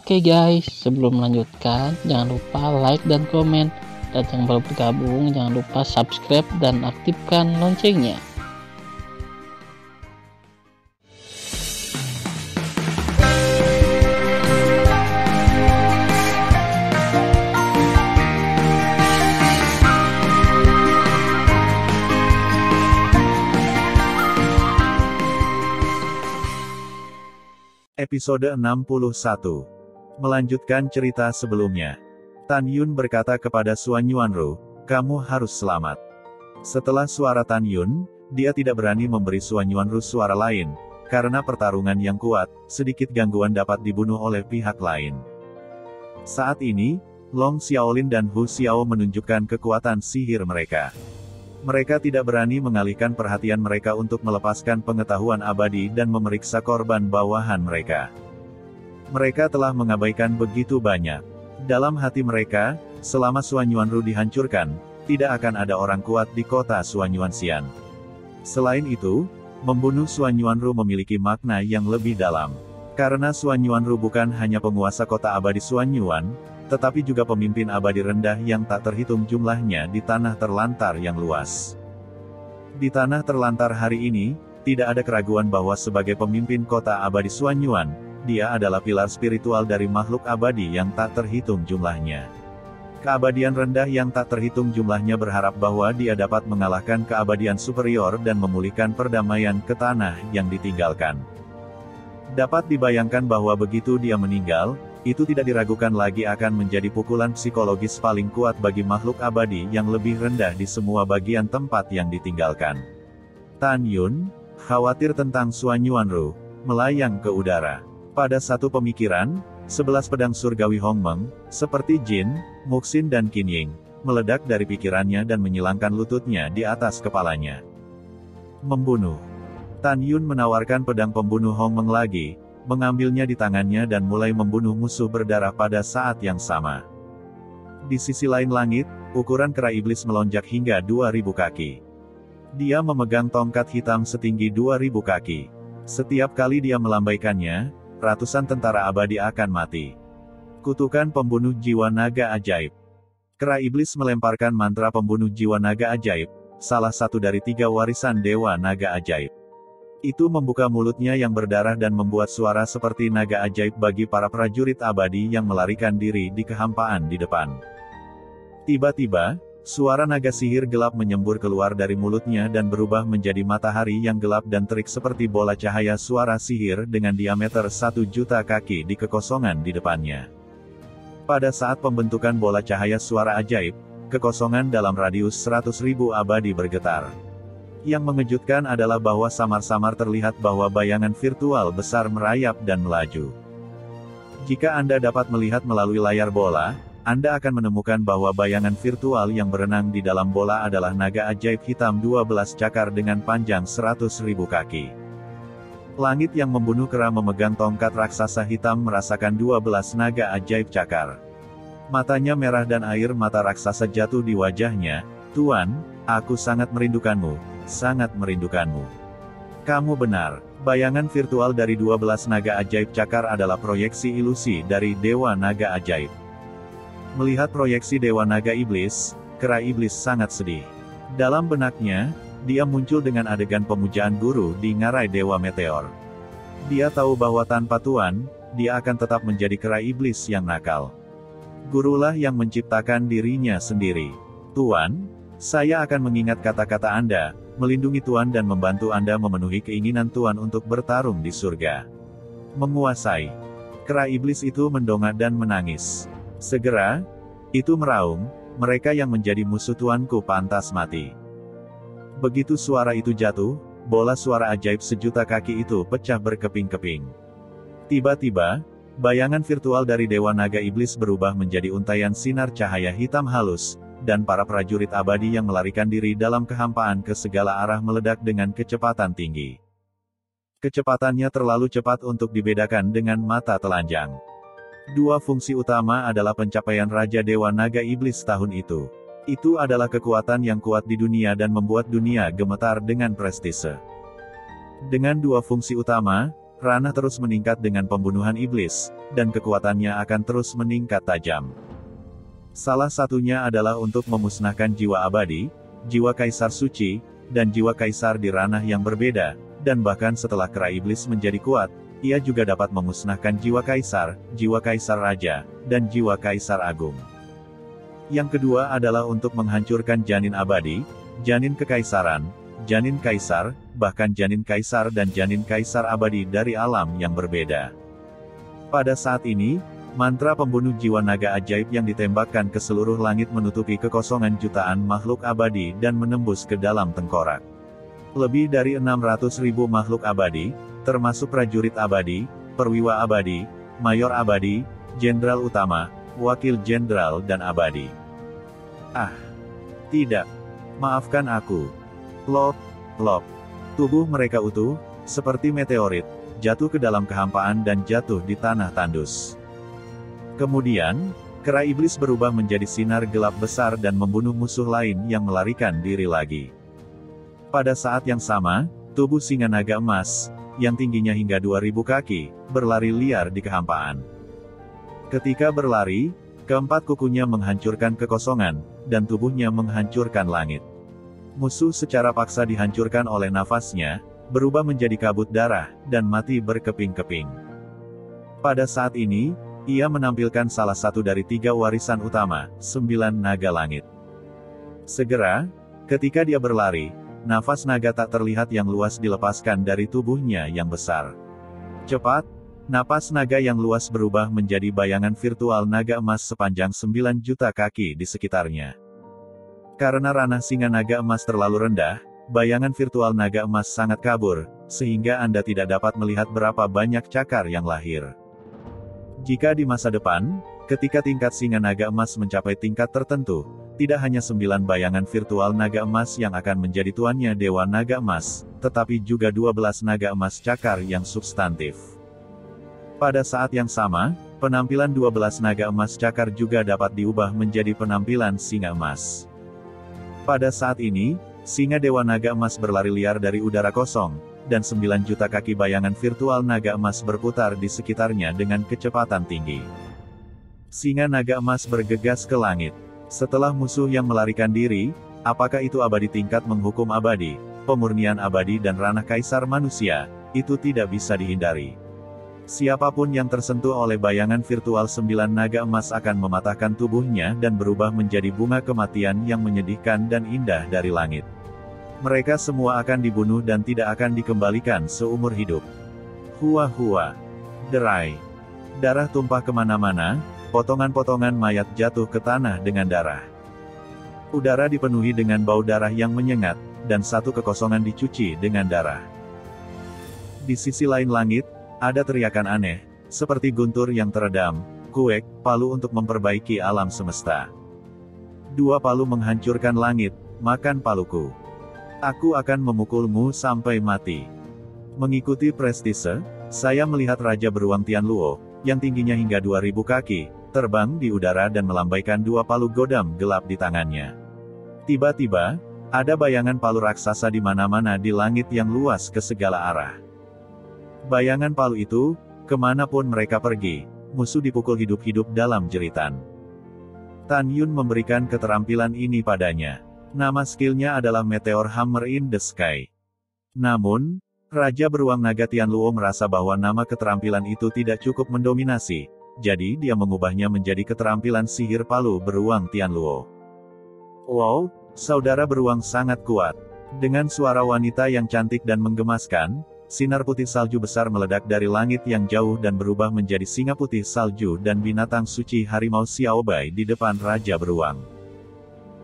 Oke guys, sebelum melanjutkan, jangan lupa like dan komen. Dan yang baru bergabung, jangan lupa subscribe dan aktifkan loncengnya. Episode 61. Melanjutkan cerita sebelumnya. Tan Yun berkata kepada Suan Yuanru, "Kamu harus selamat." Setelah suara Tan Yun, dia tidak berani memberi Suan Yuanru suara lain, karena pertarungan yang kuat, sedikit gangguan dapat dibunuh oleh pihak lain. Saat ini, Long Xiaolin dan Hu Xiao menunjukkan kekuatan sihir mereka. Mereka tidak berani mengalihkan perhatian mereka untuk melepaskan pengetahuan abadi dan memeriksa korban bawahan mereka. Mereka telah mengabaikan begitu banyak. Dalam hati mereka, selama Suan Yuanru dihancurkan, tidak akan ada orang kuat di kota Suan Yuanxian. Selain itu, membunuh Suan Yuanru memiliki makna yang lebih dalam. Karena Suan Yuanru bukan hanya penguasa kota abadi Suan Yuan, tetapi juga pemimpin abadi rendah yang tak terhitung jumlahnya di tanah terlantar yang luas. Di tanah terlantar hari ini, tidak ada keraguan bahwa sebagai pemimpin kota abadi Suan Yuan, dia adalah pilar spiritual dari makhluk abadi yang tak terhitung jumlahnya. Keabadian rendah yang tak terhitung jumlahnya berharap bahwa dia dapat mengalahkan keabadian superior dan memulihkan perdamaian ke tanah yang ditinggalkan. Dapat dibayangkan bahwa begitu dia meninggal, itu tidak diragukan lagi akan menjadi pukulan psikologis paling kuat bagi makhluk abadi yang lebih rendah di semua bagian tempat yang ditinggalkan. Tan Yun, khawatir tentang Suan Yuanru, melayang ke udara. Pada satu pemikiran, 11 pedang surgawi Hongmeng, seperti Jin, Muxin dan Qin Ying, meledak dari pikirannya dan menyilangkan lututnya di atas kepalanya. Membunuh. Tan Yun menawarkan pedang pembunuh Hongmeng lagi, mengambilnya di tangannya dan mulai membunuh musuh berdarah pada saat yang sama. Di sisi lain langit, ukuran kera iblis melonjak hingga 2000 kaki. Dia memegang tongkat hitam setinggi 2000 kaki. Setiap kali dia melambaikannya, ratusan tentara abadi akan mati. Kutukan pembunuh jiwa naga ajaib. Kera iblis melemparkan mantra pembunuh jiwa naga ajaib, salah satu dari 3 warisan dewa naga ajaib. Itu membuka mulutnya yang berdarah dan membuat suara seperti naga ajaib bagi para prajurit abadi yang melarikan diri di kehampaan di depan. Tiba-tiba, suara naga sihir gelap menyembur keluar dari mulutnya dan berubah menjadi matahari yang gelap dan terik seperti bola cahaya suara sihir dengan diameter 1.000.000 kaki di kekosongan di depannya. Pada saat pembentukan bola cahaya suara ajaib, kekosongan dalam radius 100.000 abadi bergetar. Yang mengejutkan adalah bahwa samar-samar terlihat bahwa bayangan virtual besar merayap dan melaju. Jika Anda dapat melihat melalui layar bola, Anda akan menemukan bahwa bayangan virtual yang berenang di dalam bola adalah naga ajaib hitam 12 cakar dengan panjang 100.000 kaki. Langit yang membunuh kera memegang tongkat raksasa hitam merasakan 12 naga ajaib cakar. Matanya merah dan air mata raksasa jatuh di wajahnya. "Tuan, aku sangat merindukanmu. Sangat merindukanmu." Kamu benar, bayangan virtual dari 12 naga ajaib cakar adalah proyeksi ilusi dari Dewa Naga Ajaib. Melihat proyeksi Dewa Naga Iblis, kera iblis sangat sedih. Dalam benaknya, dia muncul dengan adegan pemujaan guru di ngarai Dewa Meteor. Dia tahu bahwa tanpa Tuan, dia akan tetap menjadi kera iblis yang nakal. Gurulah yang menciptakan dirinya sendiri. "Tuan, saya akan mengingat kata-kata Anda, melindungi Tuan dan membantu Anda memenuhi keinginan Tuan untuk bertarung di surga. Menguasai." Kera iblis itu mendongak dan menangis. Segera, itu meraung, "Mereka yang menjadi musuh Tuanku pantas mati." Begitu suara itu jatuh, bola suara ajaib 1.000.000 kaki itu pecah berkeping-keping. Tiba-tiba, bayangan virtual dari Dewa Naga Iblis berubah menjadi untaian sinar cahaya hitam halus, dan para prajurit abadi yang melarikan diri dalam kehampaan ke segala arah meledak dengan kecepatan tinggi. Kecepatannya terlalu cepat untuk dibedakan dengan mata telanjang. 2 fungsi utama adalah pencapaian Raja Dewa Naga Iblis tahun itu. Itu adalah kekuatan yang kuat di dunia dan membuat dunia gemetar dengan prestise. Dengan 2 fungsi utama, ranah terus meningkat dengan pembunuhan iblis, dan kekuatannya akan terus meningkat tajam. Salah satunya adalah untuk memusnahkan jiwa abadi, jiwa kaisar suci, dan jiwa kaisar di ranah yang berbeda, dan bahkan setelah kera iblis menjadi kuat, ia juga dapat memusnahkan jiwa kaisar raja, dan jiwa kaisar agung. Yang kedua adalah untuk menghancurkan janin abadi, janin kekaisaran, janin kaisar, bahkan janin kaisar dan janin kaisar abadi dari alam yang berbeda. Pada saat ini, mantra pembunuh jiwa naga ajaib yang ditembakkan ke seluruh langit menutupi kekosongan jutaan makhluk abadi dan menembus ke dalam tengkorak. Lebih dari 600.000 makhluk abadi, termasuk prajurit abadi, perwira abadi, mayor abadi, jenderal utama, wakil jenderal dan abadi. Ah, tidak. Maafkan aku. Plop, plop. Tubuh mereka utuh, seperti meteorit, jatuh ke dalam kehampaan dan jatuh di tanah tandus. Kemudian, kera iblis berubah menjadi sinar gelap besar dan membunuh musuh lain yang melarikan diri lagi. Pada saat yang sama, tubuh singa naga emas, yang tingginya hingga 2000 kaki, berlari liar di kehampaan. Ketika berlari, keempat kukunya menghancurkan kekosongan, dan tubuhnya menghancurkan langit. Musuh secara paksa dihancurkan oleh nafasnya, berubah menjadi kabut darah, dan mati berkeping-keping. Pada saat ini, ia menampilkan salah satu dari 3 warisan utama, 9 naga langit. Segera, ketika dia berlari, nafas naga tak terlihat yang luas dilepaskan dari tubuhnya yang besar. Cepat, napas naga yang luas berubah menjadi bayangan virtual naga emas sepanjang 9 juta kaki di sekitarnya. Karena ranah singa naga emas terlalu rendah, bayangan virtual naga emas sangat kabur, sehingga Anda tidak dapat melihat berapa banyak cakar yang lahir. Jika di masa depan, ketika tingkat singa naga emas mencapai tingkat tertentu, tidak hanya 9 bayangan virtual naga emas yang akan menjadi tuannya Dewa Naga Emas, tetapi juga 12 naga emas cakar yang substantif. Pada saat yang sama, penampilan 12 naga emas cakar juga dapat diubah menjadi penampilan singa emas. Pada saat ini, singa Dewa Naga Emas berlari liar dari udara kosong, dan 9 juta kaki bayangan virtual naga emas berputar di sekitarnya dengan kecepatan tinggi. Singa naga emas bergegas ke langit. Setelah musuh yang melarikan diri, apakah itu abadi tingkat menghukum abadi, pemurnian abadi dan ranah kaisar manusia, itu tidak bisa dihindari. Siapapun yang tersentuh oleh bayangan virtual 9 naga emas akan mematahkan tubuhnya dan berubah menjadi bunga kematian yang menyedihkan dan indah dari langit. Mereka semua akan dibunuh dan tidak akan dikembalikan seumur hidup. Hua-hua. Derai. Darah tumpah kemana-mana, potongan-potongan mayat jatuh ke tanah dengan darah. Udara dipenuhi dengan bau darah yang menyengat, dan satu kekosongan dicuci dengan darah. Di sisi lain langit, ada teriakan aneh, seperti guntur yang teredam, kuek, palu untuk memperbaiki alam semesta. 2 palu menghancurkan langit, makan paluku. Aku akan memukulmu sampai mati. Mengikuti prestise, saya melihat Raja Beruang Tianluo, yang tingginya hingga 2000 kaki, terbang di udara dan melambaikan 2 palu godam gelap di tangannya. Tiba-tiba, ada bayangan palu raksasa di mana-mana di langit yang luas ke segala arah. Bayangan palu itu, kemanapun mereka pergi, musuh dipukul hidup-hidup dalam jeritan. Tan Yun memberikan keterampilan ini padanya. Nama skillnya adalah Meteor Hammer in the Sky. Namun, Raja Beruang Naga Tianluo merasa bahwa nama keterampilan itu tidak cukup mendominasi, jadi dia mengubahnya menjadi keterampilan sihir palu beruang Tianluo. Wow, saudara beruang sangat kuat. Dengan suara wanita yang cantik dan menggemaskan, sinar putih salju besar meledak dari langit yang jauh dan berubah menjadi singa putih salju dan binatang suci harimau Xiaobai di depan Raja Beruang.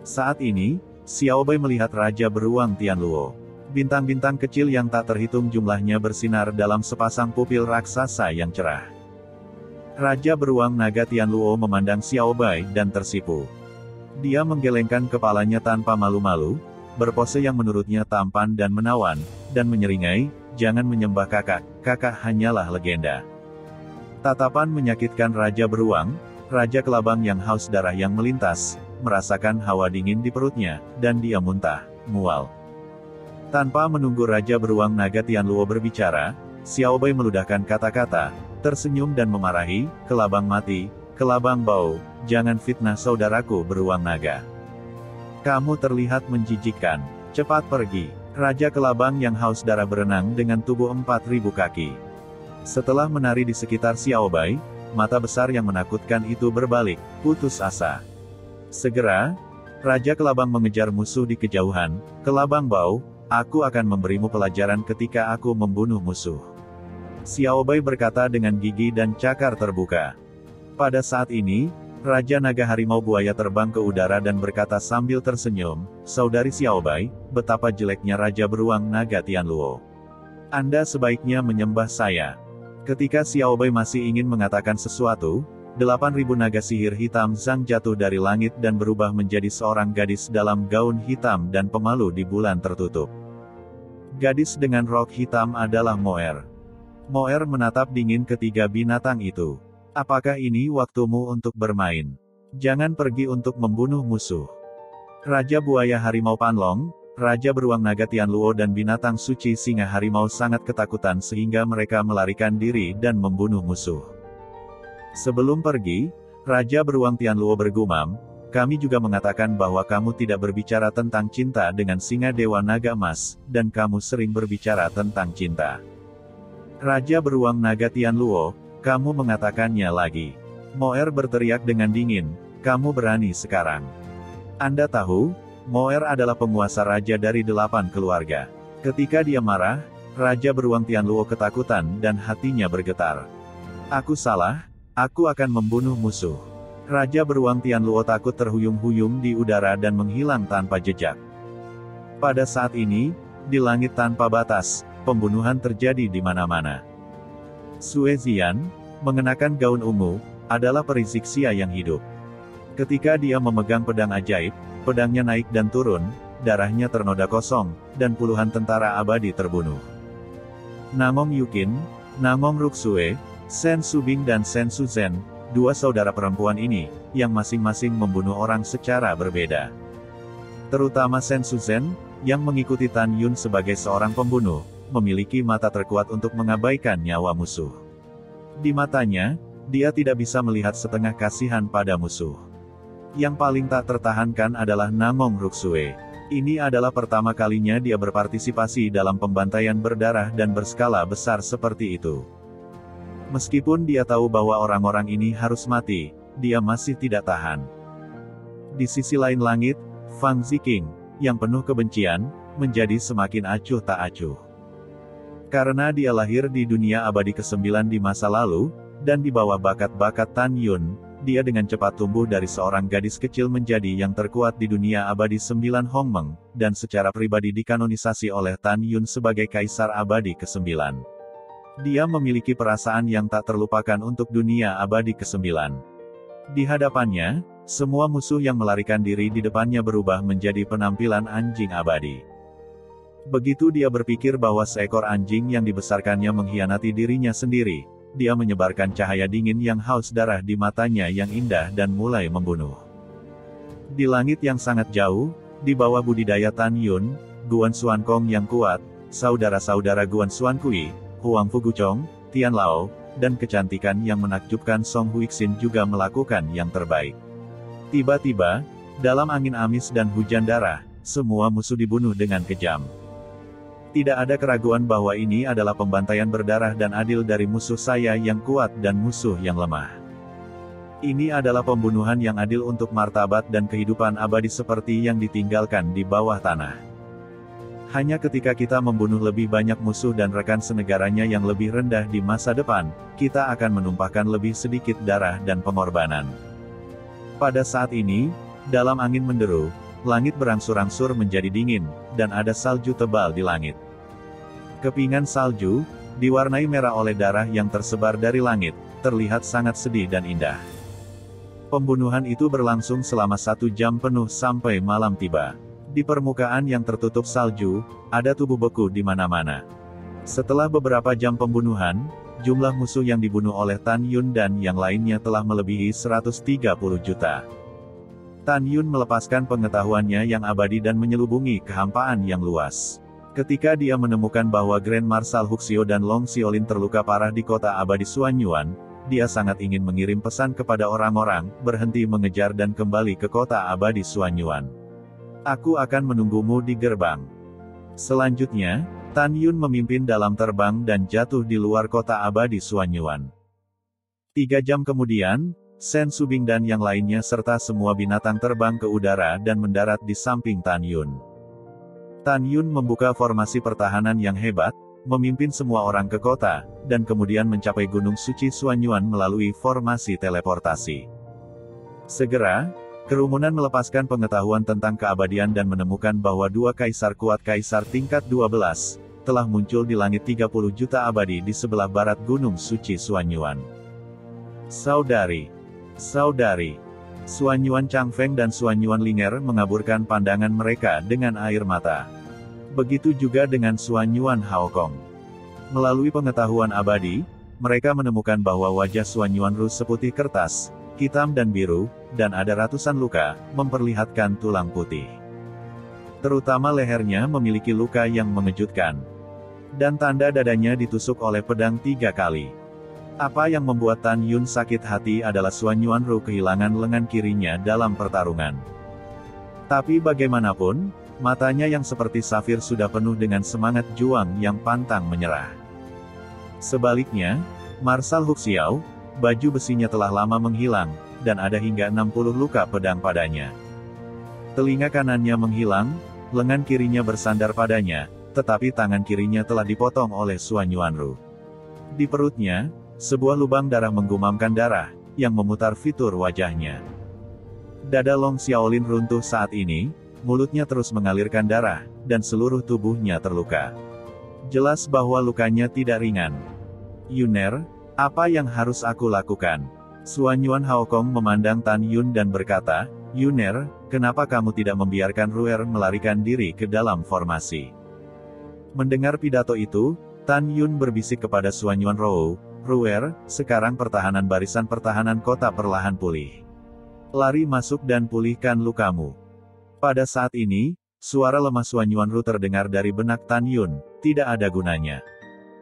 Saat ini, Xiaobai melihat Raja Beruang Tianluo. Bintang-bintang kecil yang tak terhitung jumlahnya bersinar dalam sepasang pupil raksasa yang cerah. Raja Beruang Naga Tianluo memandang Xiaobai dan tersipu. Dia menggelengkan kepalanya tanpa malu-malu, berpose yang menurutnya tampan dan menawan, dan menyeringai, "Jangan menyembah kakak, kakak hanyalah legenda." Tatapan menyakitkan Raja Beruang, Raja Kelabang yang haus darah yang melintas, merasakan hawa dingin di perutnya, dan dia muntah, mual. Tanpa menunggu Raja Beruang Naga Tianluo berbicara, Xiaobai meludahkan kata-kata, tersenyum dan memarahi, "Kelabang mati, kelabang bau, jangan fitnah saudaraku beruang naga. Kamu terlihat menjijikkan. Cepat pergi." Raja Kelabang yang haus darah berenang dengan tubuh 4.000 kaki. Setelah menari di sekitar Xiaobai, mata besar yang menakutkan itu berbalik, putus asa. Segera, Raja Kelabang mengejar musuh di kejauhan. "Kelabang bau, aku akan memberimu pelajaran ketika aku membunuh musuh." Xiaobai berkata dengan gigi dan cakar terbuka. Pada saat ini, Raja Naga Harimau Buaya terbang ke udara dan berkata sambil tersenyum, "Saudari Xiaobai, betapa jeleknya Raja Beruang Naga Tianluo. Anda sebaiknya menyembah saya." Ketika Xiaobai masih ingin mengatakan sesuatu, 8.000 naga sihir hitam Zhang jatuh dari langit dan berubah menjadi seorang gadis dalam gaun hitam dan pemalu di bulan tertutup. Gadis dengan rok hitam adalah Moer. Moer menatap dingin ketiga binatang itu. "Apakah ini waktumu untuk bermain? Jangan pergi untuk membunuh musuh." Raja Buaya Harimau Panlong, Raja Beruang Naga Tianluo dan binatang suci Singa Harimau sangat ketakutan sehingga mereka melarikan diri dan membunuh musuh. Sebelum pergi, Raja Beruang Tianluo bergumam, "Kami juga mengatakan bahwa kamu tidak berbicara tentang cinta dengan Singa Dewa Naga Emas, dan kamu sering berbicara tentang cinta." Raja Beruang Naga Tianluo, "Kamu mengatakannya lagi." Moer berteriak dengan dingin, "Kamu berani sekarang. Anda tahu, Moer adalah penguasa raja dari 8 keluarga. Ketika dia marah, Raja Beruang Tianluo ketakutan dan hatinya bergetar. Aku salah, aku akan membunuh musuh." Raja Beruang Tianluo takut terhuyung-huyung di udara dan menghilang tanpa jejak. Pada saat ini, di langit tanpa batas, pembunuhan terjadi di mana-mana. Sue Zian, mengenakan gaun ungu, adalah peri Xia yang hidup. Ketika dia memegang pedang ajaib, pedangnya naik dan turun, darahnya ternoda kosong, dan puluhan tentara abadi terbunuh. Namong Yukin, Namong Ruksue, Sen Subing dan Sen Suzhen, dua saudara perempuan ini, yang masing-masing membunuh orang secara berbeda. Terutama Sen Suzhen, yang mengikuti Tan Yun sebagai seorang pembunuh, memiliki mata terkuat untuk mengabaikan nyawa musuh. Di matanya, dia tidak bisa melihat setengah kasihan pada musuh. Yang paling tak tertahankan adalah Namong Ruksue. Ini adalah pertama kalinya dia berpartisipasi dalam pembantaian berdarah dan berskala besar seperti itu. Meskipun dia tahu bahwa orang-orang ini harus mati, dia masih tidak tahan. Di sisi lain langit, Fang Ziqing, yang penuh kebencian, menjadi semakin acuh tak acuh. Karena dia lahir di dunia abadi ke-9 di masa lalu, dan di bawah bakat-bakat Tan Yun, dia dengan cepat tumbuh dari seorang gadis kecil menjadi yang terkuat di dunia abadi 9 Hongmeng, dan secara pribadi dikanonisasi oleh Tan Yun sebagai Kaisar Abadi ke-9. Dia memiliki perasaan yang tak terlupakan untuk dunia abadi ke-9. Di hadapannya, semua musuh yang melarikan diri di depannya berubah menjadi penampilan anjing abadi. Begitu dia berpikir bahwa seekor anjing yang dibesarkannya mengkhianati dirinya sendiri, dia menyebarkan cahaya dingin yang haus darah di matanya yang indah dan mulai membunuh. Di langit yang sangat jauh, di bawah budidaya Tan Yun, Guan Xuankong yang kuat, saudara-saudara Guan Xuankui, Huang Fuguchong, Tian Lao, dan kecantikan yang menakjubkan Song Huixin juga melakukan yang terbaik. Tiba-tiba, dalam angin amis dan hujan darah, semua musuh dibunuh dengan kejam. Tidak ada keraguan bahwa ini adalah pembantaian berdarah dan adil dari musuh saya yang kuat dan musuh yang lemah. Ini adalah pembunuhan yang adil untuk martabat dan kehidupan abadi seperti yang ditinggalkan di bawah tanah. Hanya ketika kita membunuh lebih banyak musuh dan rekan senegaranya yang lebih rendah di masa depan, kita akan menumpahkan lebih sedikit darah dan pengorbanan. Pada saat ini, dalam angin menderu, langit berangsur-angsur menjadi dingin, dan ada salju tebal di langit. Kepingan salju, diwarnai merah oleh darah yang tersebar dari langit, terlihat sangat sedih dan indah. Pembunuhan itu berlangsung selama 1 jam penuh sampai malam tiba. Di permukaan yang tertutup salju, ada tubuh beku di mana-mana. Setelah beberapa jam pembunuhan, jumlah musuh yang dibunuh oleh Tan Yun dan yang lainnya telah melebihi 130 juta. Tan Yun melepaskan pengetahuannya yang abadi dan menyelubungi kehampaan yang luas. Ketika dia menemukan bahwa Grand Marshal Huxio dan Long Xiaolin terluka parah di kota abadi Xuanyuan, dia sangat ingin mengirim pesan kepada orang-orang, berhenti mengejar dan kembali ke kota abadi Xuanyuan. Aku akan menunggumu di gerbang. Selanjutnya, Tan Yun memimpin dalam terbang dan jatuh di luar kota abadi Xuanyuan. 3 jam kemudian, Shen Subing dan yang lainnya serta semua binatang terbang ke udara dan mendarat di samping Tan Yun. Tan Yun membuka formasi pertahanan yang hebat, memimpin semua orang ke kota, dan kemudian mencapai Gunung Suci Xuanyuan melalui formasi teleportasi. Segera, kerumunan melepaskan pengetahuan tentang keabadian dan menemukan bahwa 2 kaisar kuat kaisar tingkat 12, telah muncul di langit 30 juta abadi di sebelah barat Gunung Suci Xuanyuan. Saudari, Xuanyuan Changfeng dan Xuanyuan Linger mengaburkan pandangan mereka dengan air mata. Begitu juga dengan Xuanyuan Haokong. Melalui pengetahuan abadi, mereka menemukan bahwa wajah Xuanyuan Ru seputih kertas, hitam dan biru, dan ada ratusan luka, memperlihatkan tulang putih. Terutama lehernya memiliki luka yang mengejutkan. Dan tanda dadanya ditusuk oleh pedang 3 kali. Apa yang membuat Tan Yun sakit hati adalah Xuanyuan Ru kehilangan lengan kirinya dalam pertarungan. Tapi bagaimanapun, matanya yang seperti safir sudah penuh dengan semangat juang yang pantang menyerah. Sebaliknya, Marshal Huxiao, baju besinya telah lama menghilang, dan ada hingga 60 luka pedang padanya. Telinga kanannya menghilang, lengan kirinya bersandar padanya, tetapi tangan kirinya telah dipotong oleh Xuanyuan Ru. Di perutnya, sebuah lubang darah menggumamkan darah, yang memutar fitur wajahnya. Dada Long Xiaolin runtuh saat ini, mulutnya terus mengalirkan darah, dan seluruh tubuhnya terluka. Jelas bahwa lukanya tidak ringan. Yuner, apa yang harus aku lakukan? Xuanyuan Haokong memandang Tan Yun dan berkata, Yuner, kenapa kamu tidak membiarkan Ruer melarikan diri ke dalam formasi? Mendengar pidato itu, Tan Yun berbisik kepada Xuanyuan Rou, Ruer, sekarang pertahanan barisan pertahanan kota perlahan pulih. Lari masuk dan pulihkan lukamu. Pada saat ini, suara lemah Xuanyuan Ru terdengar dari benak Tan Yun, tidak ada gunanya.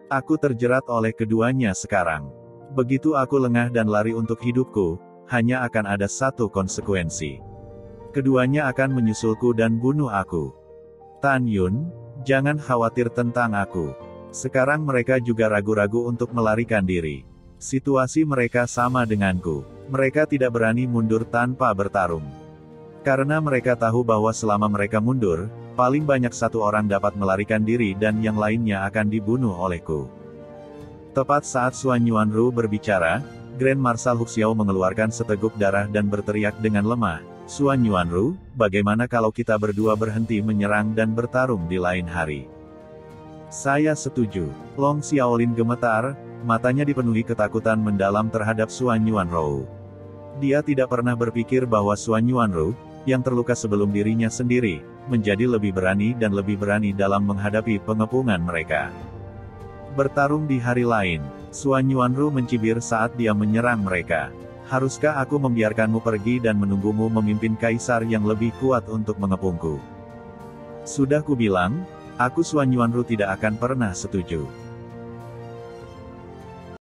Aku terjerat oleh keduanya sekarang. Begitu aku lengah dan lari untuk hidupku, hanya akan ada satu konsekuensi. Keduanya akan menyusulku dan bunuh aku. Tan Yun, jangan khawatir tentang aku. Sekarang mereka juga ragu-ragu untuk melarikan diri. Situasi mereka sama denganku. Mereka tidak berani mundur tanpa bertarung. Karena mereka tahu bahwa selama mereka mundur, paling banyak 1 orang dapat melarikan diri dan yang lainnya akan dibunuh olehku. Tepat saat Xuanyuan Ru berbicara, Grand Marshal Huxiao mengeluarkan seteguk darah dan berteriak dengan lemah, Xuanyuan Ru, bagaimana kalau kita berdua berhenti menyerang dan bertarung di lain hari? Saya setuju. Long Xiaolin gemetar, matanya dipenuhi ketakutan mendalam terhadap Xuanyuan Ru. Dia tidak pernah berpikir bahwa Xuanyuan Ru, yang terluka sebelum dirinya sendiri, menjadi lebih berani dan lebih berani dalam menghadapi pengepungan mereka. Bertarung di hari lain, Xuanyuan Ru mencibir saat dia menyerang mereka. Haruskah aku membiarkanmu pergi dan menunggumu memimpin kaisar yang lebih kuat untuk mengepungku? Sudah kubilang, aku Xuanyuan Ru tidak akan pernah setuju.